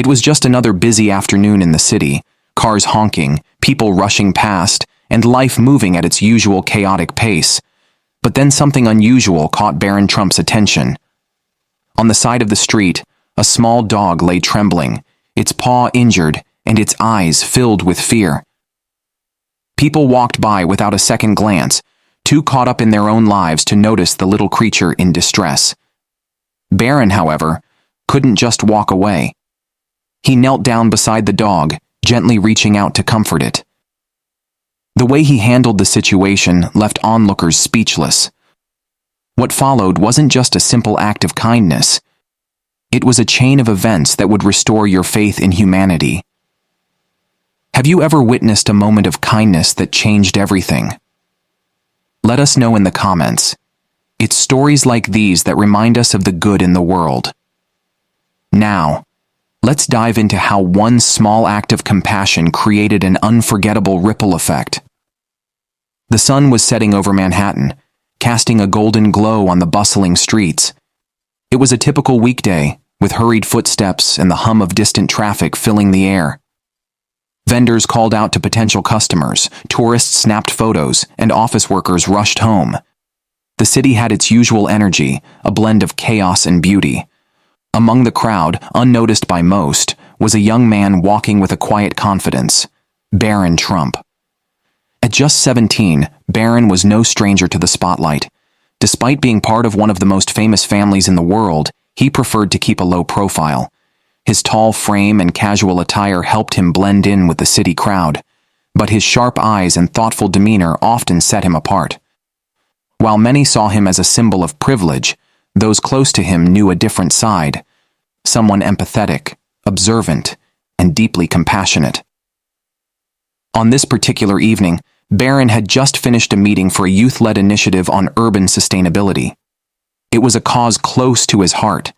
It was just another busy afternoon in the city, cars honking, people rushing past, and life moving at its usual chaotic pace. But then something unusual caught Baron Trump's attention. On the side of the street, a small dog lay trembling, its paw injured and its eyes filled with fear. People walked by without a second glance, too caught up in their own lives to notice the little creature in distress. Baron, however, couldn't just walk away. He knelt down beside the dog, gently reaching out to comfort it. The way he handled the situation left onlookers speechless. What followed wasn't just a simple act of kindness. It was a chain of events that would restore your faith in humanity. Have you ever witnessed a moment of kindness that changed everything? Let us know in the comments. It's stories like these that remind us of the good in the world. Now, let's dive into how one small act of compassion created an unforgettable ripple effect. The sun was setting over Manhattan, casting a golden glow on the bustling streets. It was a typical weekday, with hurried footsteps and the hum of distant traffic filling the air. Vendors called out to potential customers, tourists snapped photos, and office workers rushed home. The city had its usual energy, a blend of chaos and beauty. Among the crowd, unnoticed by most, was a young man walking with a quiet confidence, Baron Trump. At just 17, Baron was no stranger to the spotlight. Despite being part of one of the most famous families in the world, he preferred to keep a low profile. His tall frame and casual attire helped him blend in with the city crowd, but his sharp eyes and thoughtful demeanor often set him apart. While many saw him as a symbol of privilege, those close to him knew a different side, someone empathetic, observant, and deeply compassionate. On this particular evening, Baron had just finished a meeting for a youth-led initiative on urban sustainability. It was a cause close to his heart,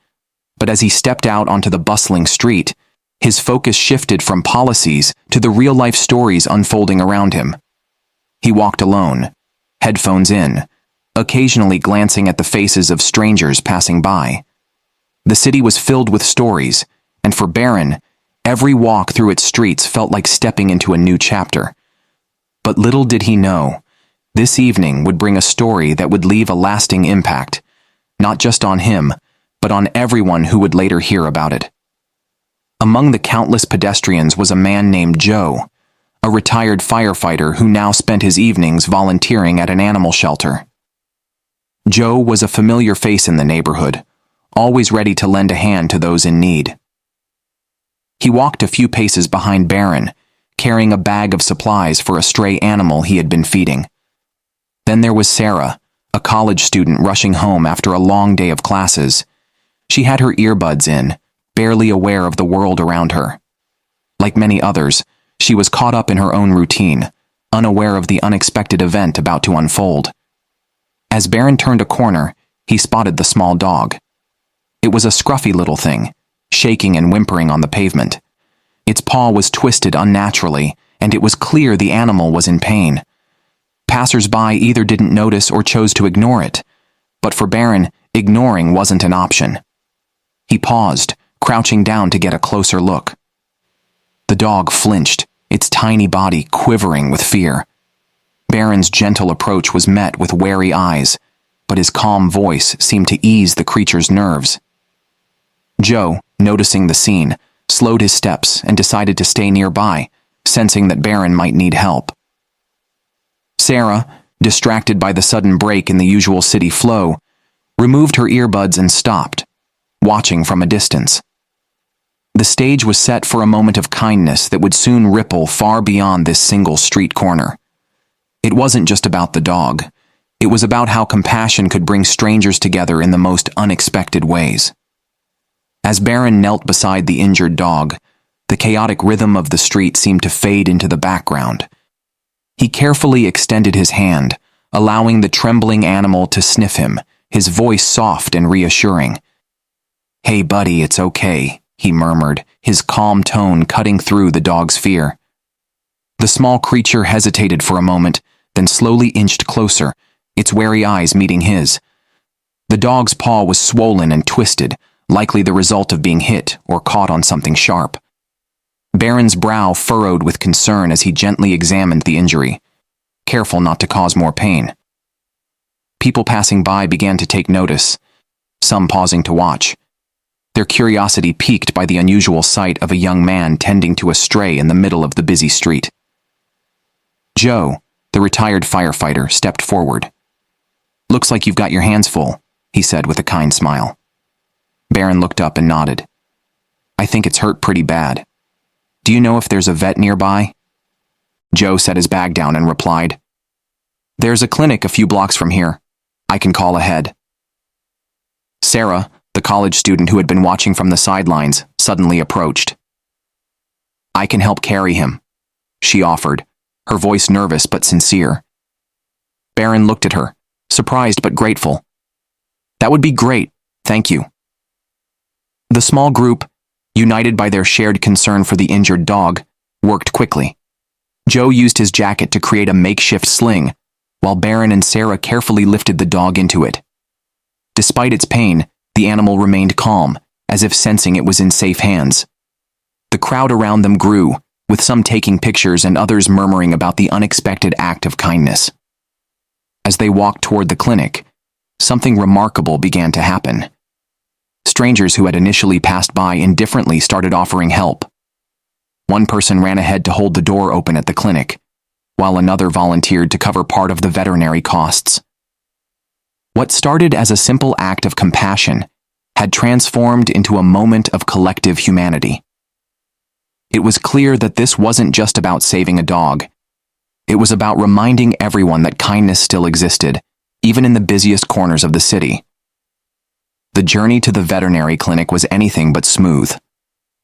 but as he stepped out onto the bustling street, his focus shifted from policies to the real-life stories unfolding around him. He walked alone, headphones in, occasionally glancing at the faces of strangers passing by. The city was filled with stories, and for Baron, every walk through its streets felt like stepping into a new chapter. But little did he know, this evening would bring a story that would leave a lasting impact, not just on him, but on everyone who would later hear about it. Among the countless pedestrians was a man named Joe, a retired firefighter who now spent his evenings volunteering at an animal shelter. Joe was a familiar face in the neighborhood, always ready to lend a hand to those in need. He walked a few paces behind Baron, carrying a bag of supplies for a stray animal he had been feeding. Then there was Sarah, a college student rushing home after a long day of classes. She had her earbuds in, barely aware of the world around her. Like many others, she was caught up in her own routine, unaware of the unexpected event about to unfold. As Baron turned a corner, he spotted the small dog. It was a scruffy little thing, shaking and whimpering on the pavement. Its paw was twisted unnaturally, and it was clear the animal was in pain. Passers-by either didn't notice or chose to ignore it, but for Baron, ignoring wasn't an option. He paused, crouching down to get a closer look. The dog flinched, its tiny body quivering with fear. Baron's gentle approach was met with wary eyes, but his calm voice seemed to ease the creature's nerves. Joe, noticing the scene, slowed his steps and decided to stay nearby, sensing that Baron might need help. Sarah, distracted by the sudden break in the usual city flow, removed her earbuds and stopped, watching from a distance. The stage was set for a moment of kindness that would soon ripple far beyond this single street corner. It wasn't just about the dog. It was about how compassion could bring strangers together in the most unexpected ways. As Baron knelt beside the injured dog, the chaotic rhythm of the street seemed to fade into the background. He carefully extended his hand, allowing the trembling animal to sniff him, his voice soft and reassuring. "Hey buddy, it's okay," he murmured, his calm tone cutting through the dog's fear. The small creature hesitated for a moment, then slowly inched closer, its wary eyes meeting his. The dog's paw was swollen and twisted, likely the result of being hit or caught on something sharp. Baron's brow furrowed with concern as he gently examined the injury, careful not to cause more pain. People passing by began to take notice, some pausing to watch, their curiosity piqued by the unusual sight of a young man tending to a stray in the middle of the busy street. Joe, the retired firefighter, stepped forward. "Looks like you've got your hands full," he said with a kind smile. Baron looked up and nodded. "I think it's hurt pretty bad. Do you know if there's a vet nearby?" Joe set his bag down and replied, "There's a clinic a few blocks from here. I can call ahead." Sarah, the college student who had been watching from the sidelines, suddenly approached. "I can help carry him," she offered, her voice nervous but sincere. Baron looked at her, surprised but grateful. "That would be great, thank you." The small group, united by their shared concern for the injured dog, worked quickly. Joe used his jacket to create a makeshift sling, while Baron and Sarah carefully lifted the dog into it. Despite its pain, the animal remained calm, as if sensing it was in safe hands. The crowd around them grew, with some taking pictures and others murmuring about the unexpected act of kindness. As they walked toward the clinic, something remarkable began to happen. Strangers who had initially passed by indifferently started offering help. One person ran ahead to hold the door open at the clinic, while another volunteered to cover part of the veterinary costs. What started as a simple act of compassion had transformed into a moment of collective humanity. It was clear that this wasn't just about saving a dog. It was about reminding everyone that kindness still existed, even in the busiest corners of the city. The journey to the veterinary clinic was anything but smooth.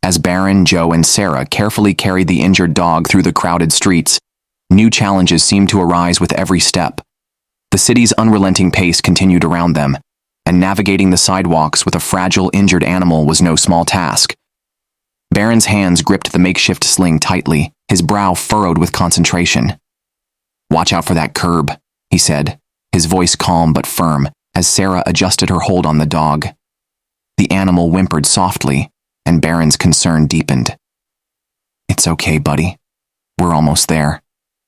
As Baron, Joe, and Sarah carefully carried the injured dog through the crowded streets, new challenges seemed to arise with every step. The city's unrelenting pace continued around them, and navigating the sidewalks with a fragile, injured animal was no small task. Baron's hands gripped the makeshift sling tightly, his brow furrowed with concentration. "Watch out for that curb," he said, his voice calm but firm, as Sarah adjusted her hold on the dog. The animal whimpered softly, and Baron's concern deepened. "It's okay, buddy. We're almost there,"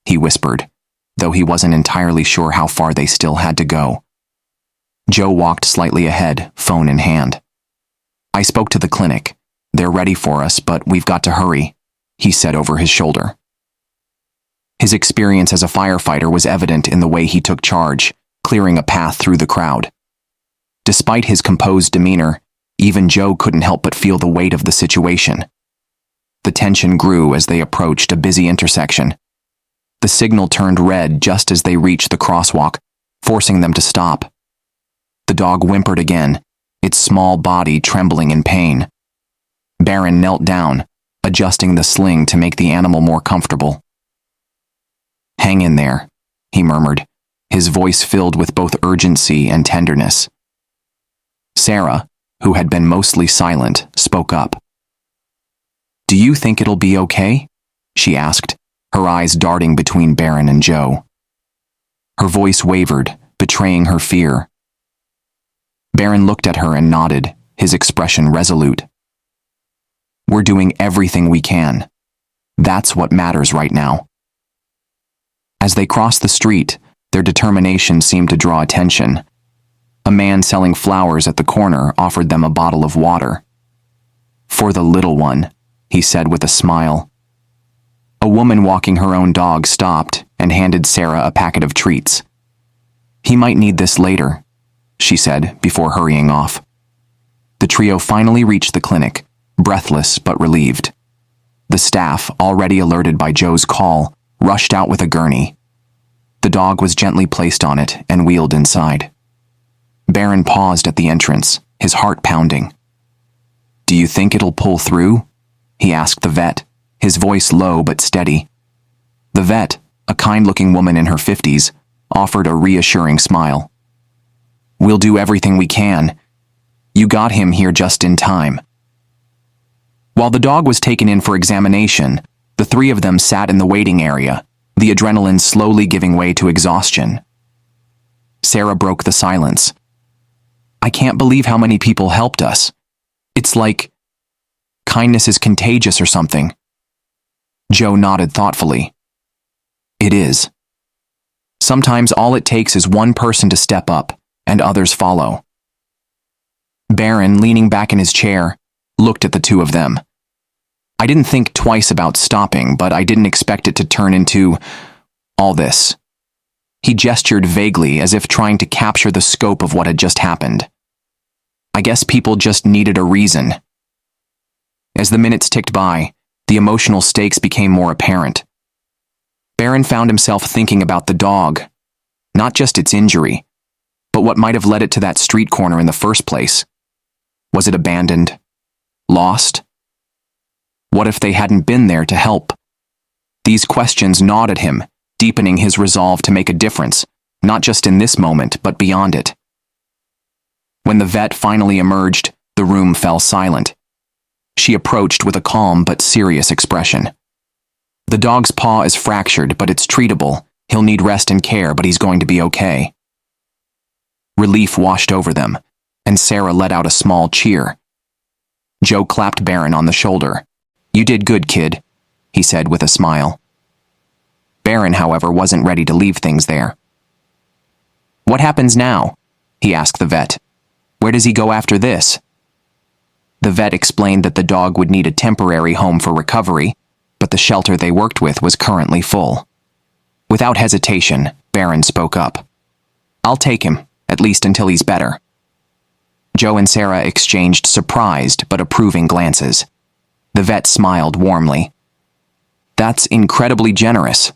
he whispered, though he wasn't entirely sure how far they still had to go. Joe walked slightly ahead, phone in hand. "I spoke to the clinic. They're ready for us, but we've got to hurry," he said over his shoulder. His experience as a firefighter was evident in the way he took charge, clearing a path through the crowd. Despite his composed demeanor, even Joe couldn't help but feel the weight of the situation. The tension grew as they approached a busy intersection. The signal turned red just as they reached the crosswalk, forcing them to stop. The dog whimpered again, its small body trembling in pain. Baron knelt down, adjusting the sling to make the animal more comfortable. "Hang in there," he murmured, his voice filled with both urgency and tenderness. Sarah, who had been mostly silent, spoke up. "Do you think it'll be okay?" she asked, her eyes darting between Baron and Joe. Her voice wavered, betraying her fear. Baron looked at her and nodded, his expression resolute. "We're doing everything we can. That's what matters right now." As they crossed the street, their determination seemed to draw attention. A man selling flowers at the corner offered them a bottle of water. "For the little one," he said with a smile. A woman walking her own dog stopped and handed Sarah a packet of treats. "He might need this later," she said before hurrying off. The trio finally reached the clinic, breathless but relieved. The staff, already alerted by Joe's call, rushed out with a gurney. The dog was gently placed on it and wheeled inside. Baron paused at the entrance, his heart pounding. "Do you think it'll pull through?" he asked the vet, his voice low but steady. The vet, a kind-looking woman in her 50s, offered a reassuring smile. "We'll do everything we can. You got him here just in time." While the dog was taken in for examination, the three of them sat in the waiting area, the adrenaline slowly giving way to exhaustion. Sarah broke the silence. "I can't believe how many people helped us," It's like kindness is contagious or something. Joe nodded thoughtfully. It is. Sometimes all it takes is one person to step up, and others follow. Baron, leaning back in his chair, looked at the two of them. I didn't think twice about stopping, but I didn't expect it to turn into all this. He gestured vaguely, as if trying to capture the scope of what had just happened. I guess people just needed a reason. As the minutes ticked by, the emotional stakes became more apparent. Baron found himself thinking about the dog, not just its injury, but what might have led it to that street corner in the first place. Was it abandoned? Lost? What if they hadn't been there to help? These questions gnawed at him, deepening his resolve to make a difference, not just in this moment, but beyond it. When the vet finally emerged, the room fell silent. She approached with a calm but serious expression. The dog's paw is fractured, but it's treatable. He'll need rest and care, but he's going to be okay. Relief washed over them, and Sarah let out a small cheer. Joe clapped Baron on the shoulder. You did good, kid, he said with a smile. Baron, however, wasn't ready to leave things there. What happens now? He asked the vet. Where does he go after this? The vet explained that the dog would need a temporary home for recovery, but the shelter they worked with was currently full. Without hesitation, Baron spoke up. I'll take him, at least until he's better. Joe and Sarah exchanged surprised but approving glances. The vet smiled warmly. That's incredibly generous.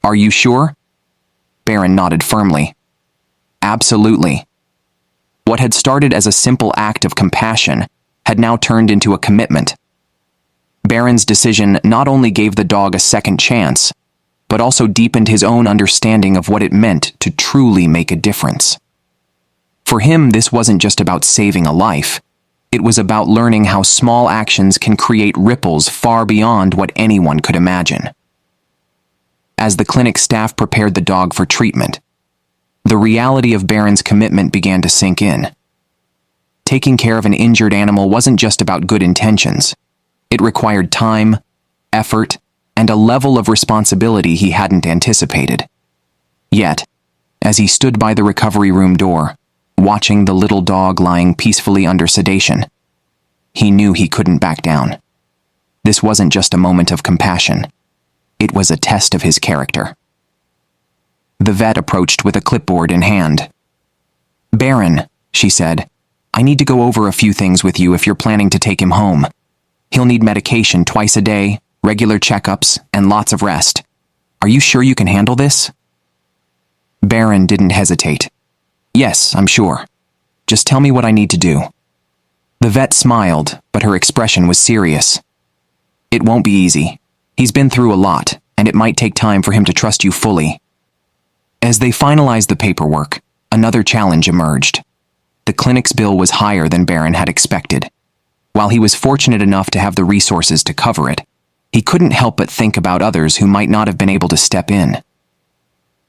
Are you sure? Baron nodded firmly. Absolutely. What had started as a simple act of compassion had now turned into a commitment. Baron's decision not only gave the dog a second chance, but also deepened his own understanding of what it meant to truly make a difference. For him, this wasn't just about saving a life. It was about learning how small actions can create ripples far beyond what anyone could imagine. As the clinic staff prepared the dog for treatment, the reality of Baron's commitment began to sink in. Taking care of an injured animal wasn't just about good intentions. It required time, effort, and a level of responsibility he hadn't anticipated. Yet, as he stood by the recovery room door, watching the little dog lying peacefully under sedation, he knew he couldn't back down. This wasn't just a moment of compassion. It was a test of his character. The vet approached with a clipboard in hand. Baron, she said, I need to go over a few things with you if you're planning to take him home. He'll need medication twice a day, regular checkups, and lots of rest. Are you sure you can handle this? Baron didn't hesitate. Yes, I'm sure. Just tell me what I need to do. The vet smiled, but her expression was serious. It won't be easy. He's been through a lot, and it might take time for him to trust you fully. As they finalized the paperwork, another challenge emerged. The clinic's bill was higher than Baron had expected. While he was fortunate enough to have the resources to cover it, he couldn't help but think about others who might not have been able to step in.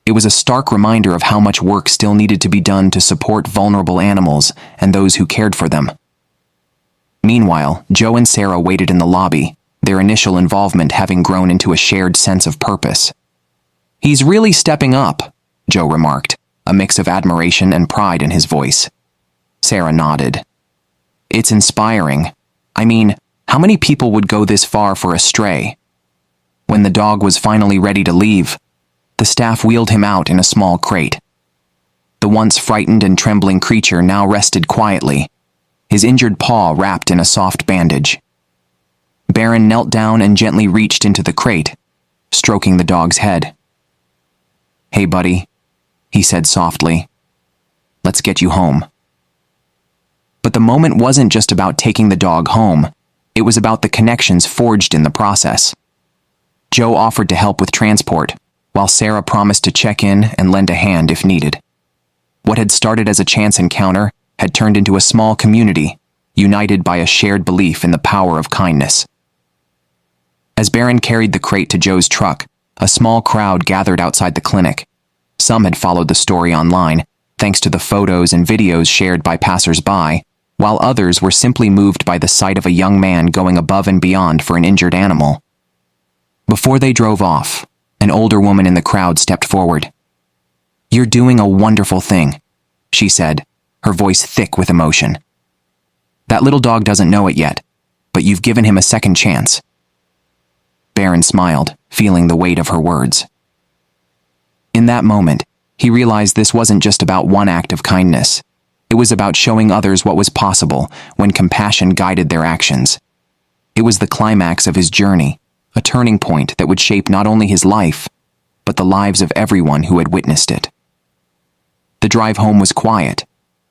It was a stark reminder of how much work still needed to be done to support vulnerable animals and those who cared for them. Meanwhile, Joe and Sarah waited in the lobby, their initial involvement having grown into a shared sense of purpose. He's really stepping up, Joe remarked, a mix of admiration and pride in his voice. Sarah nodded. It's inspiring. I mean, how many people would go this far for a stray? When the dog was finally ready to leave, the staff wheeled him out in a small crate. The once frightened and trembling creature now rested quietly, his injured paw wrapped in a soft bandage. Baron knelt down and gently reached into the crate, stroking the dog's head. Hey, buddy, he said softly. Let's get you home. But the moment wasn't just about taking the dog home. It was about the connections forged in the process. Joe offered to help with transport, while Sarah promised to check in and lend a hand if needed. What had started as a chance encounter had turned into a small community, united by a shared belief in the power of kindness. As Baron carried the crate to Joe's truck, a small crowd gathered outside the clinic. Some had followed the story online, thanks to the photos and videos shared by passers-by, while others were simply moved by the sight of a young man going above and beyond for an injured animal. Before they drove off, an older woman in the crowd stepped forward. "You're doing a wonderful thing," she said, her voice thick with emotion. "That little dog doesn't know it yet, but you've given him a second chance." Baron smiled, feeling the weight of her words. In that moment, he realized this wasn't just about one act of kindness. It was about showing others what was possible when compassion guided their actions. It was the climax of his journey, a turning point that would shape not only his life, but the lives of everyone who had witnessed it. The drive home was quiet,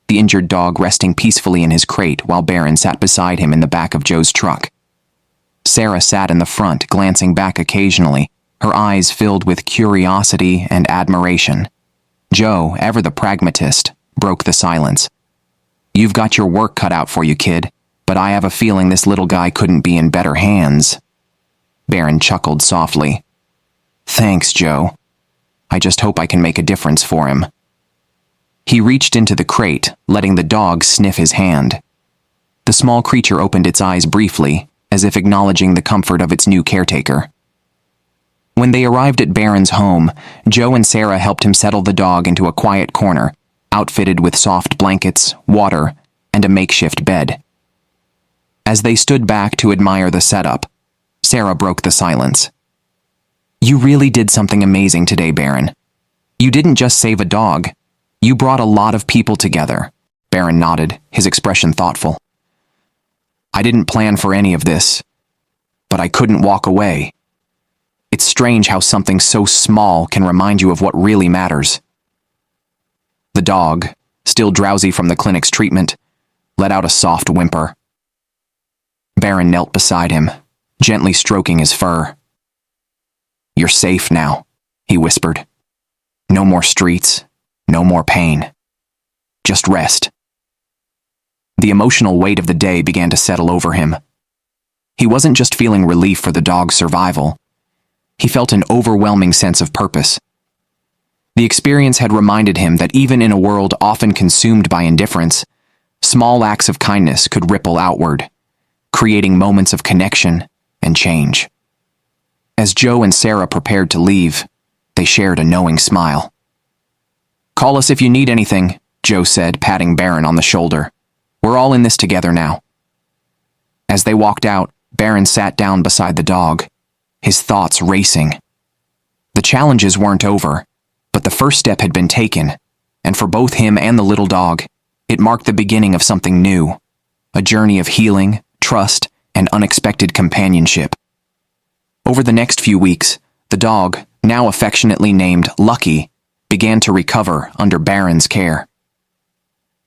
the injured dog resting peacefully in his crate while Baron sat beside him in the back of Joe's truck. Sarah sat in the front, glancing back occasionally, her eyes filled with curiosity and admiration. Joe, ever the pragmatist, broke the silence. "You've got your work cut out for you, kid, but I have a feeling this little guy couldn't be in better hands." Baron chuckled softly. "Thanks, Joe. I just hope I can make a difference for him." He reached into the crate, letting the dog sniff his hand. The small creature opened its eyes briefly, as if acknowledging the comfort of its new caretaker. When they arrived at Baron's home, Joe and Sarah helped him settle the dog into a quiet corner, outfitted with soft blankets, water, and a makeshift bed. As they stood back to admire the setup, Sarah broke the silence. "You really did something amazing today, Baron. You didn't just save a dog. You brought a lot of people together." Baron nodded, his expression thoughtful. "I didn't plan for any of this, but I couldn't walk away. It's strange how something so small can remind you of what really matters." The dog, still drowsy from the clinic's treatment, let out a soft whimper. Baron knelt beside him, gently stroking his fur. "You're safe now," he whispered. "No more streets, no more pain. Just rest." The emotional weight of the day began to settle over him. He wasn't just feeling relief for the dog's survival. He felt an overwhelming sense of purpose. The experience had reminded him that even in a world often consumed by indifference, small acts of kindness could ripple outward, creating moments of connection and change. As Joe and Sarah prepared to leave, they shared a knowing smile. "Call us if you need anything," Joe said, patting Baron on the shoulder. "We're all in this together now." As they walked out, Baron sat down beside the dog, his thoughts racing. The challenges weren't over, but the first step had been taken, and for both him and the little dog, it marked the beginning of something new, a journey of healing, trust, and unexpected companionship. Over the next few weeks, the dog, now affectionately named Lucky, began to recover under Baron's care.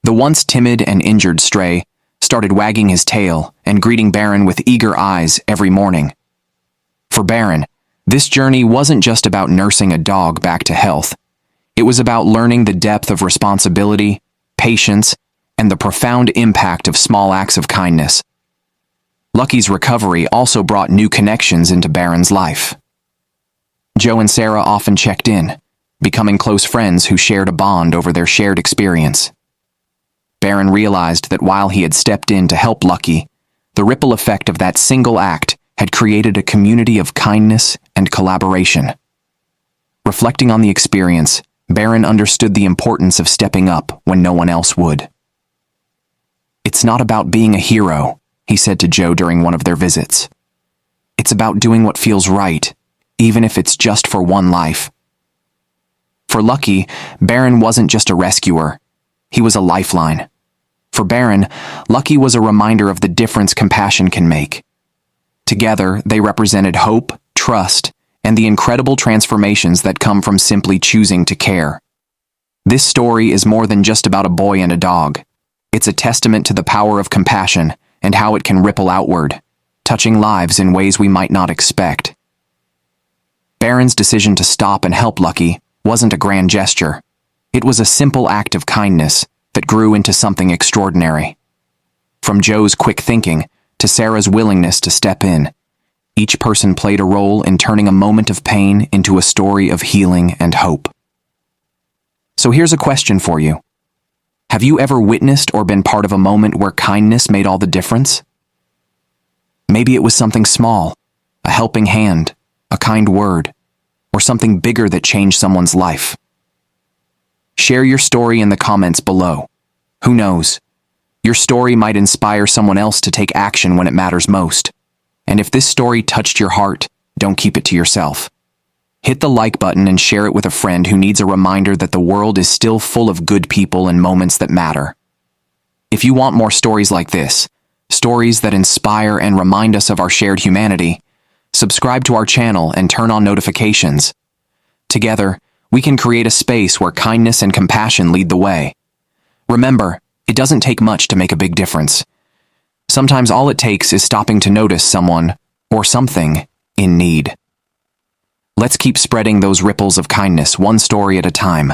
The once timid and injured stray started wagging his tail and greeting Baron with eager eyes every morning. For Baron, this journey wasn't just about nursing a dog back to health. It was about learning the depth of responsibility, patience, and the profound impact of small acts of kindness. Lucky's recovery also brought new connections into Baron's life. Joe and Sarah often checked in, becoming close friends who shared a bond over their shared experience. Baron realized that while he had stepped in to help Lucky, the ripple effect of that single act had created a community of kindness and collaboration. Reflecting on the experience, Baron understood the importance of stepping up when no one else would. "It's not about being a hero," he said to Joe during one of their visits. "It's about doing what feels right, even if it's just for one life." For Lucky, Baron wasn't just a rescuer. He was a lifeline. For Baron, Lucky was a reminder of the difference compassion can make. Together, they represented hope, trust, and the incredible transformations that come from simply choosing to care. This story is more than just about a boy and a dog. It's a testament to the power of compassion and how it can ripple outward, touching lives in ways we might not expect. Baron's decision to stop and help Lucky wasn't a grand gesture. It was a simple act of kindness that grew into something extraordinary. From Joe's quick thinking to Sarah's willingness to step in, each person played a role in turning a moment of pain into a story of healing and hope. So here's a question for you. Have you ever witnessed or been part of a moment where kindness made all the difference? Maybe it was something small, a helping hand, a kind word, or something bigger that changed someone's life. Share your story in the comments below. Who knows? Your story might inspire someone else to take action when it matters most. And if this story touched your heart, don't keep it to yourself. Hit the like button and share it with a friend who needs a reminder that the world is still full of good people and moments that matter. If you want more stories like this, stories that inspire and remind us of our shared humanity, subscribe to our channel and turn on notifications. Together, we can create a space where kindness and compassion lead the way. Remember, it doesn't take much to make a big difference. Sometimes all it takes is stopping to notice someone or something in need. Let's keep spreading those ripples of kindness one story at a time.